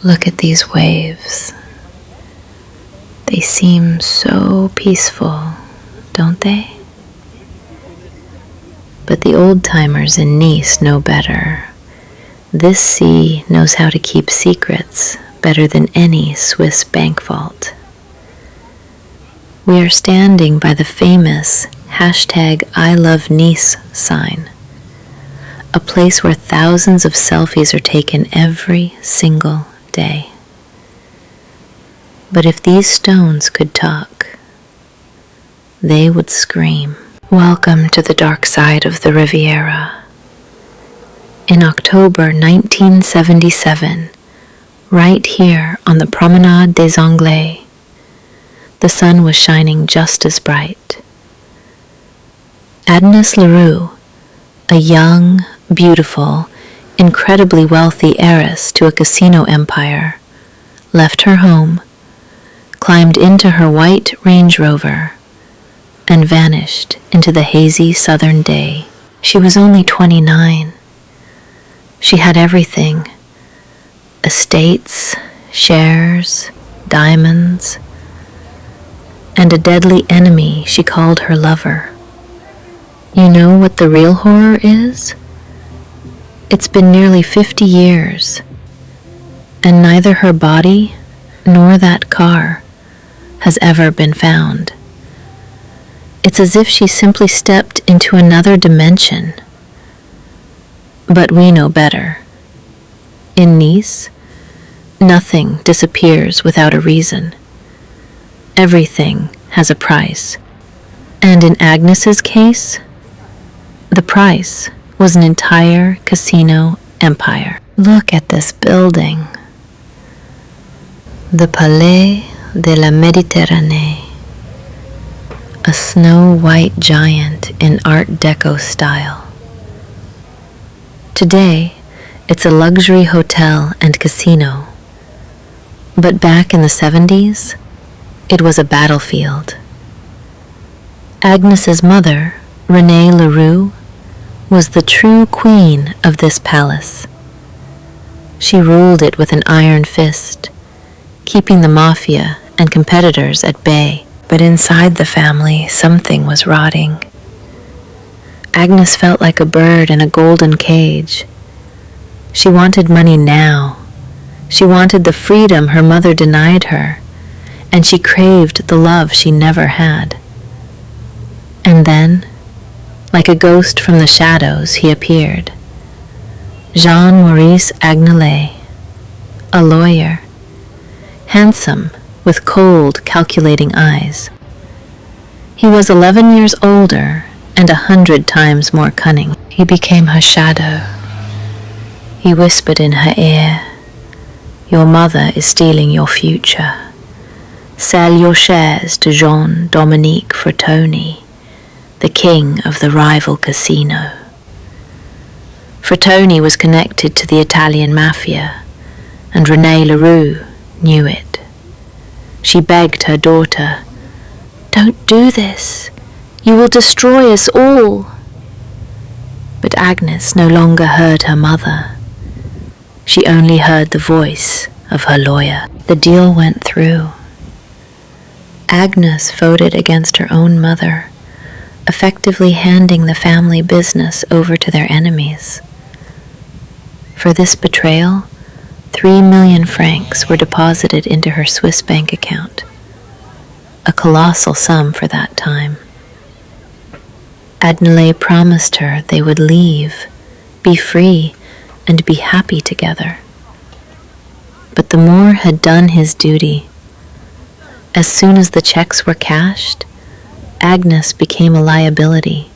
Look at these waves. They seem so peaceful, don't they? But the old-timers in Nice know better. This sea knows how to keep secrets better than any Swiss bank vault. We are standing by the famous #ILoveNice sign, a place where thousands of selfies are taken every single day. But if these stones could talk, they would scream, "Welcome to the dark side of the Riviera." In October 1977, right here on the Promenade des Anglais, the sun was shining just as bright. Agnès Le Roux, a young, beautiful, incredibly wealthy heiress to a casino empire, left her home, climbed into her white Range Rover, and vanished into the hazy southern day. She was only 29. She had everything: estates, shares, diamonds, and a deadly enemy she called her lover. You know what the real horror is? It's been nearly 50 years, and neither her body nor that car has ever been found. It's as if she simply stepped into another dimension. But we know better. In Nice, nothing disappears without a reason. Everything has a price. And in Agnes's case, the price was an entire casino empire. Look at this building. The Palais de la Méditerranée, a snow-white giant in Art Deco style. Today, it's a luxury hotel and casino. But back in the 70s, it was a battlefield. Agnes's mother, Agnès Le Roux, was the true queen of this palace. She ruled it with an iron fist, keeping the mafia and competitors at bay. But inside the family, something was rotting. Agnes felt like a bird in a golden cage. She wanted money now. She wanted the freedom her mother denied her, and she craved the love she never had. And then, like a ghost from the shadows, he appeared. Jean-Maurice Agnelet, a lawyer, handsome, with cold, calculating eyes. He was 11 years older and 100 times more cunning. He became her shadow. He whispered in her ear, "Your mother is stealing your future. Sell your shares to Jean-Dominique Frattoni, the king of the rival casino." Frattoni was connected to the Italian mafia, and Agnès Le Roux knew it. She begged her daughter, "Don't do this. You will destroy us all." But Agnes no longer heard her mother. She only heard the voice of her lawyer. The deal went through. Agnes voted against her own mother, effectively handing the family business over to their enemies. For this betrayal, 3 million francs were deposited into her Swiss bank account, a colossal sum for that time. Agnelet promised her they would leave, be free, and be happy together. But the Moor had done his duty. As soon as the checks were cashed, Agnes became a liability.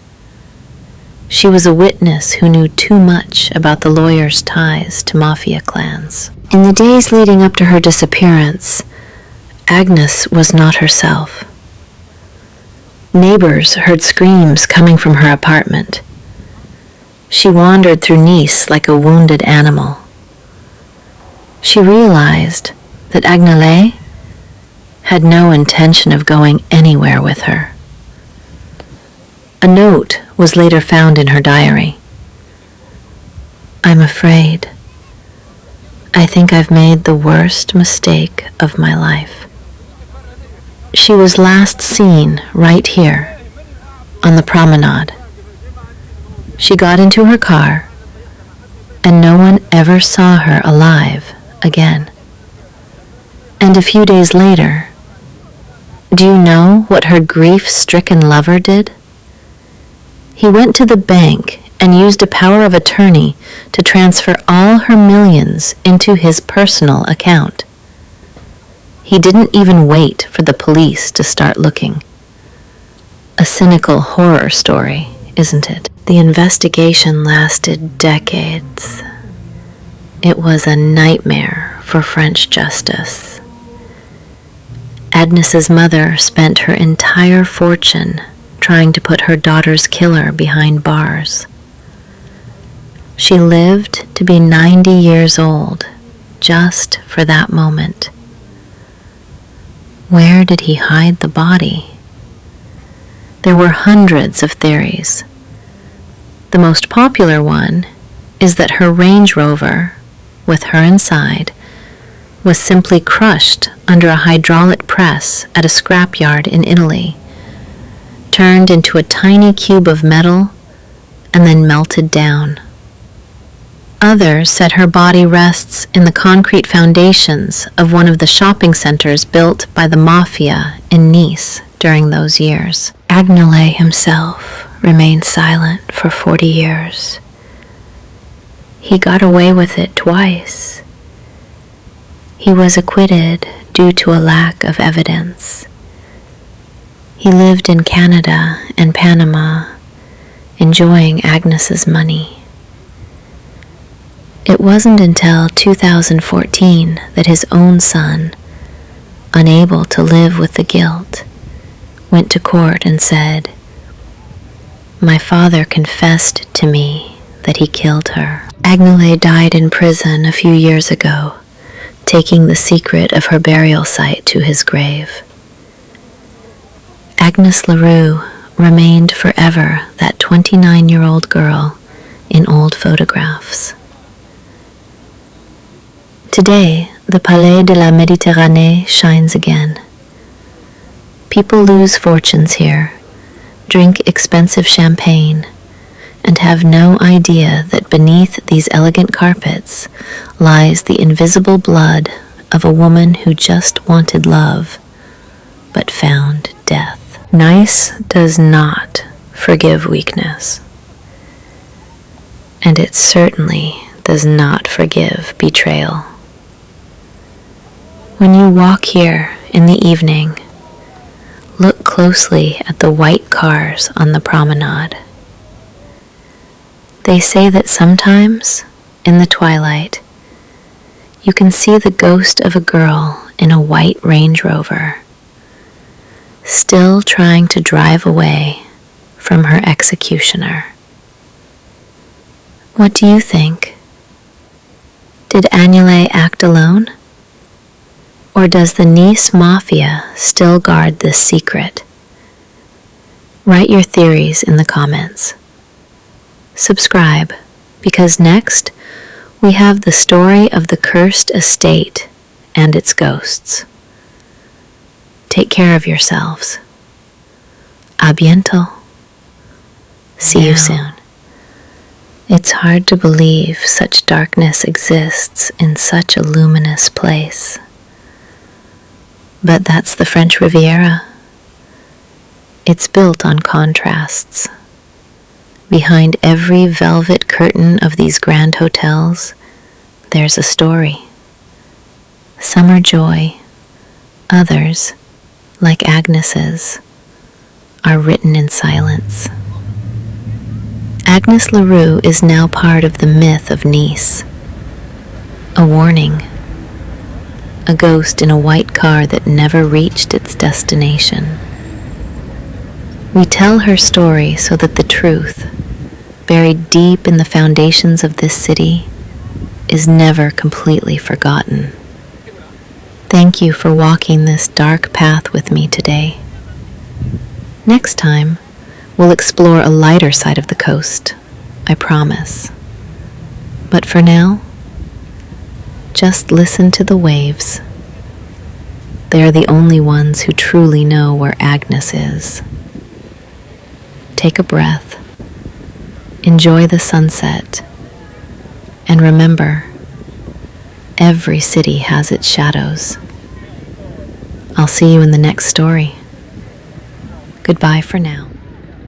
She was a witness who knew too much about the lawyer's ties to mafia clans. In the days leading up to her disappearance, Agnes was not herself. Neighbors heard screams coming from her apartment. She wandered through Nice like a wounded animal. She realized that Agnelet had no intention of going anywhere with her. A note was later found in her diary. "I'm afraid. I think I've made the worst mistake of my life. She was last seen right here, on the promenade. She got into her car, and no one ever saw her alive again. And a few days later, do you know what her grief-stricken lover did? He went to the bank and used a power of attorney to transfer all her millions into his personal account. He didn't even wait for the police to start looking. A cynical horror story, isn't it? The investigation lasted decades. It was a nightmare for French justice. Agnes's mother spent her entire fortune trying to put her daughter's killer behind bars. She lived to be 90 years old, just for that moment. Where did he hide the body? There were hundreds of theories. The most popular one is that her Range Rover, with her inside, was simply crushed under a hydraulic press at a scrapyard in Italy, turned into a tiny cube of metal, and then melted down. Others said her body rests in the concrete foundations of one of the shopping centers built by the mafia in Nice during those years. Agnelet himself remained silent for 40 years. He got away with it twice. He was acquitted due to a lack of evidence. He lived in Canada and Panama, enjoying Agnes's money. It wasn't until 2014 that his own son, unable to live with the guilt, went to court and said, "My father confessed to me that he killed her." Agnelet died in prison a few years ago, taking the secret of her burial site to his grave. Agnès Le Roux remained forever that 29-year-old girl in old photographs. Today, the Palais de la Méditerranée shines again. People lose fortunes here, drink expensive champagne, and have no idea that beneath these elegant carpets lies the invisible blood of a woman who just wanted love, but found death. Nice does not forgive weakness, and it certainly does not forgive betrayal. When you walk here in the evening, look closely at the white cars on the promenade. They say that sometimes, in the twilight, you can see the ghost of a girl in a white Range Rover, still trying to drive away from her executioner. What do you think? Did Agnelet act alone? Or does the Nice Mafia still guard this secret? Write your theories in the comments. Subscribe, because next we have the story of the cursed estate and its ghosts. Take care of yourselves. A bientôt. See you soon. It's hard to believe such darkness exists in such a luminous place. But that's the French Riviera. It's built on contrasts. Behind every velvet curtain of these grand hotels, there's a story. Some are joy, others, like Agnes's, are written in silence. Agnès Le Roux is now part of the myth of Nice. A warning. A ghost in a white car that never reached its destination. We tell her story so that the truth, buried deep in the foundations of this city, is never completely forgotten. Thank you for walking this dark path with me today. Next time, we'll explore a lighter side of the coast, I promise. But for now, Just listen to the waves. They are the only ones who truly know where Agnes is. Take a breath, enjoy the sunset, and remember, every city has its shadows. I'll see you in the next story. Goodbye for now.